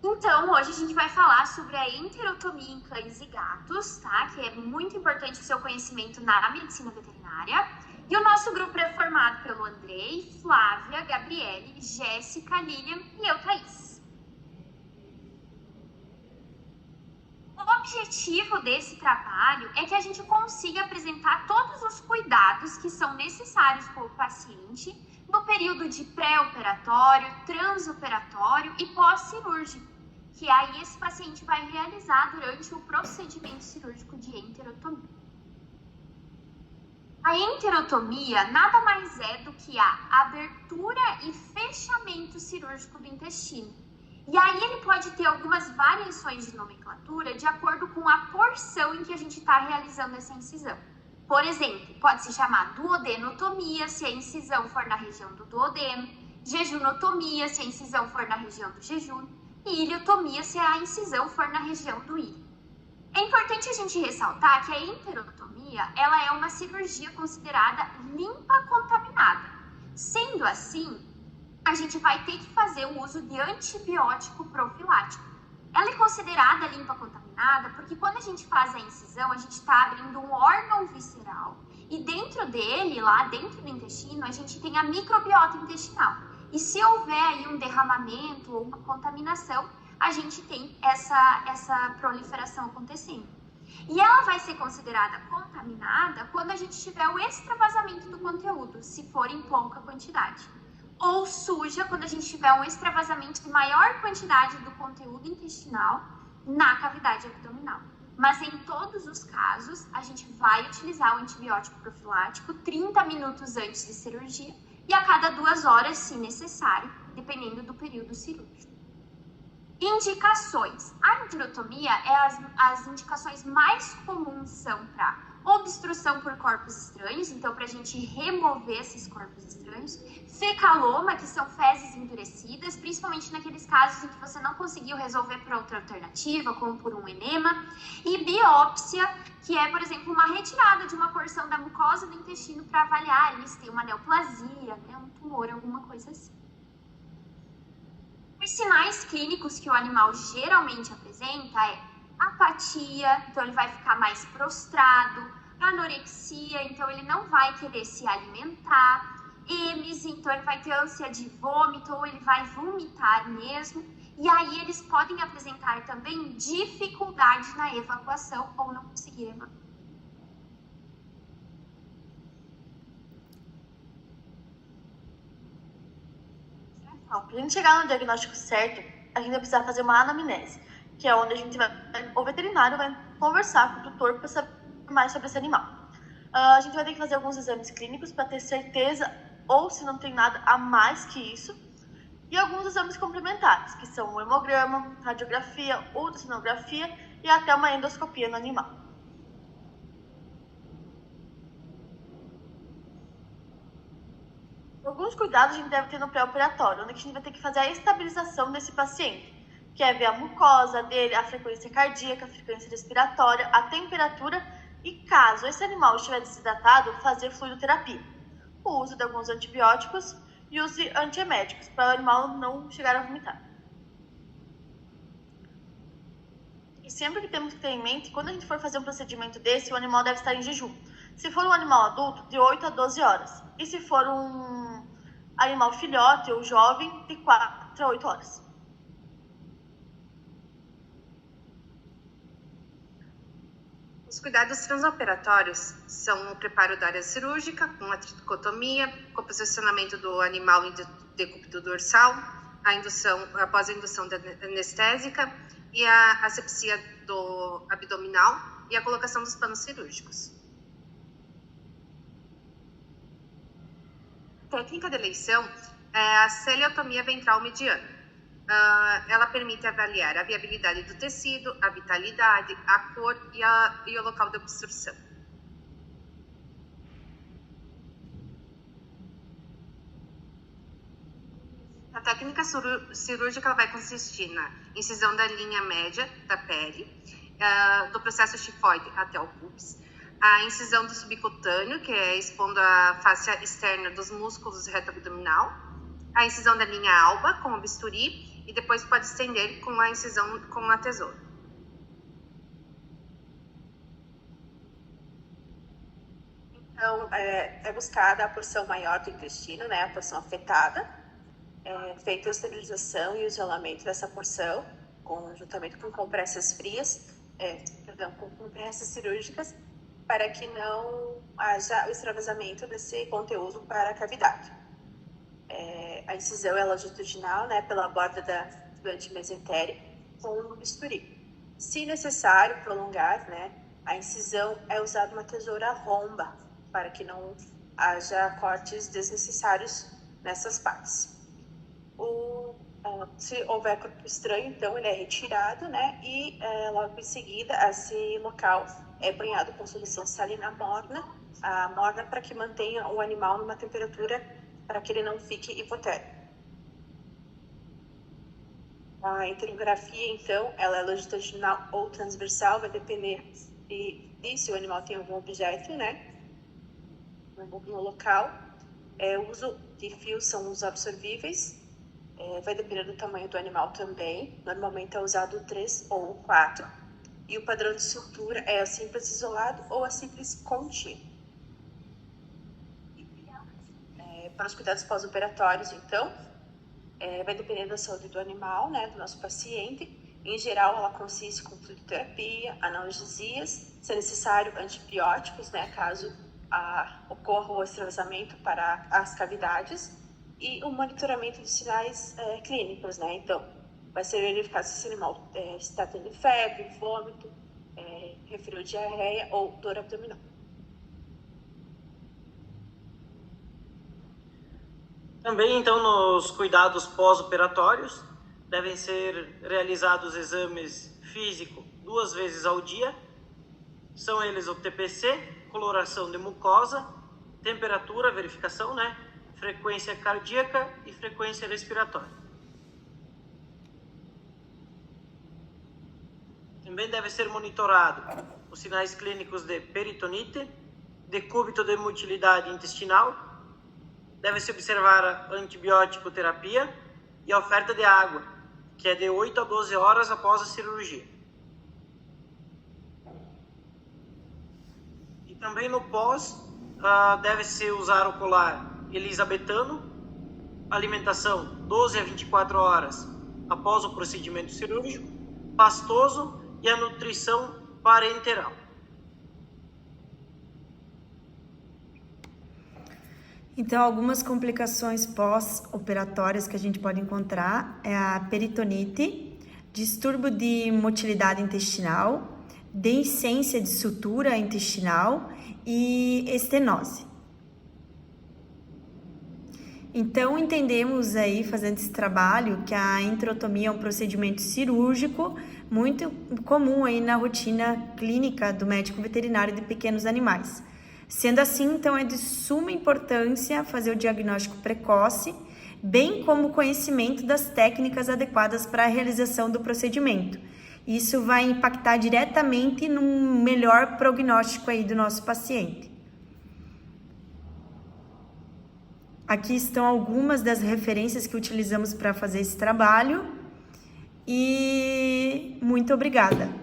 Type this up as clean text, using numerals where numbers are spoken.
Então, hoje a gente vai falar sobre a enterotomia em cães e gatos, tá? Que é muito importante o seu conhecimento na medicina veterinária. E o nosso grupo é formado pelo Andrei, Flávia, Gabriele, Jéssica, Lilian e eu, Thaís. O objetivo desse trabalho é que a gente consiga apresentar todos os cuidados que são necessários para o paciente no período de pré-operatório, transoperatório e pós-cirúrgico, que aí esse paciente vai realizar durante o procedimento cirúrgico de enterotomia. A enterotomia nada mais é do que a abertura e fechamento cirúrgico do intestino. E aí ele pode ter algumas variações de nomenclatura de acordo com a porção em que a gente está realizando essa incisão. Por exemplo, pode se chamar duodenotomia se a incisão for na região do duodeno, jejunotomia se a incisão for na região do jejum e iliotomia se a incisão for na região do ilho. É importante a gente ressaltar que a enterotomia ela é uma cirurgia considerada limpa contaminada. Sendo assim, a gente vai ter que fazer o uso de antibiótico profilático. Ela é considerada limpa contaminada porque quando a gente faz a incisão, a gente está abrindo um órgão visceral e dentro dele, lá dentro do intestino, a gente tem a microbiota intestinal. E se houver aí um derramamento ou uma contaminação, a gente tem essa proliferação acontecendo. E ela vai ser considerada contaminada quando a gente tiver o extravasamento do conteúdo, se for em pouca quantidade. Ou suja quando a gente tiver um extravasamento de maior quantidade do conteúdo intestinal na cavidade abdominal. Mas em todos os casos, a gente vai utilizar o antibiótico profilático 30 minutos antes de cirurgia e a cada 2 horas, se necessário, dependendo do período cirúrgico. Indicações. A enterotomia, as indicações mais comuns são para obstrução por corpos estranhos, então para a gente remover esses corpos estranhos, fecaloma, que são fezes endurecidas, principalmente naqueles casos em que você não conseguiu resolver por outra alternativa, como por um enema, e biópsia, que é, por exemplo, uma retirada de uma porção da mucosa do intestino para avaliar ali se tem uma neoplasia, né, um tumor, alguma coisa assim. Os sinais clínicos que o animal geralmente apresenta é apatia, então ele vai ficar mais prostrado, anorexia, então ele não vai querer se alimentar, emes, então ele vai ter ânsia de vômito ou ele vai vomitar mesmo, e aí eles podem apresentar também dificuldade na evacuação ou não conseguir evacuar. Para a gente chegar no diagnóstico certo, a gente vai precisar fazer uma anamnese, que é onde o veterinário vai conversar com o tutor para saber mais sobre esse animal. A gente vai ter que fazer alguns exames clínicos para ter certeza ou se não tem nada a mais que isso, e alguns exames complementares, que são o hemograma, radiografia, ultrassonografia e até uma endoscopia no animal. Alguns cuidados a gente deve ter no pré-operatório, onde a gente vai ter que fazer a estabilização desse paciente, que é ver a mucosa dele, a frequência cardíaca, a frequência respiratória, a temperatura e, caso esse animal estiver desidratado, fazer fluidoterapia, o uso de alguns antibióticos e uso de antieméticos, para o animal não chegar a vomitar. E sempre que temos que ter em mente, quando a gente for fazer um procedimento desse, o animal deve estar em jejum. Se for um animal adulto, de 8 a 12 horas. E se for um animal filhote ou jovem, de 4 a 8 horas. Os cuidados transoperatórios são o preparo da área cirúrgica, com a tricotomia, com o posicionamento do animal em decúbito dorsal, após a indução anestésica e a asepsia do abdominal e a colocação dos panos cirúrgicos. A técnica de eleição é a celiotomia ventral mediana. Ela permite avaliar a viabilidade do tecido, a vitalidade, a cor e o local de obstrução. A técnica cirúrgica ela vai consistir na incisão da linha média da pele, do processo tifoide até o pubis, a incisão do subcutâneo, que é expondo a face externa dos músculos reto-abdominal, a incisão da linha alba com o bisturi e depois pode estender com a incisão com a tesoura. Então, é buscada a porção maior do intestino, né, a porção afetada, feita a esterilização e o isolamento dessa porção, juntamente com compressas frias, com compressas cirúrgicas, para que não haja o extravasamento desse conteúdo para a cavidade. A incisão é longitudinal, né, pela borda do antimesentério, com um bisturi. Se necessário prolongar, né, a incisão é usada uma tesoura romba, para que não haja cortes desnecessários nessas partes. Se houver corpo estranho, então ele é retirado, né, e logo em seguida esse local é banhado com solução salina morna, para que mantenha o animal numa temperatura para que ele não fique hipotérmico. A enterografia, então, ela é longitudinal ou transversal, vai depender de se o animal tem algum objeto, né, no local. O uso de fios são os absorvíveis, vai depender do tamanho do animal também. Normalmente é usado o 3 ou o 4. E o padrão de sutura é a simples isolado ou a simples contínuo. Para os cuidados pós-operatórios, então, vai depender da saúde do animal, né, do nosso paciente. Em geral, ela consiste com fluidoterapia, analgesias, se necessário, antibióticos, né, caso ocorra o extravasamento para as cavidades, e o monitoramento de sinais clínicos, né? Então, vai ser verificado se esse animal está tendo febre, vômito, referiu diarreia ou dor abdominal. Também, então, nos cuidados pós-operatórios, devem ser realizados exames físicos 2 vezes ao dia. São eles o TPC, coloração de mucosa, temperatura, verificação, né? Frequência cardíaca e frequência respiratória. Também deve ser monitorado os sinais clínicos de peritonite, decúbito de motilidade intestinal. Deve-se observar a antibiótico terapia e a oferta de água, que é de 8 a 12 horas após a cirurgia. E também no pós, deve-se usar o colar elisabetano, alimentação 12 a 24 horas após o procedimento cirúrgico, pastoso e a nutrição parenteral. Então, algumas complicações pós-operatórias que a gente pode encontrar é a peritonite, distúrbio de motilidade intestinal, deiscência de sutura intestinal e estenose. Então, entendemos aí, fazendo esse trabalho, que a enterotomia é um procedimento cirúrgico muito comum aí na rotina clínica do médico veterinário de pequenos animais. Sendo assim, então, é de suma importância fazer o diagnóstico precoce, bem como o conhecimento das técnicas adequadas para a realização do procedimento. Isso vai impactar diretamente num melhor prognóstico aí do nosso paciente. Aqui estão algumas das referências que utilizamos para fazer esse trabalho e muito obrigada.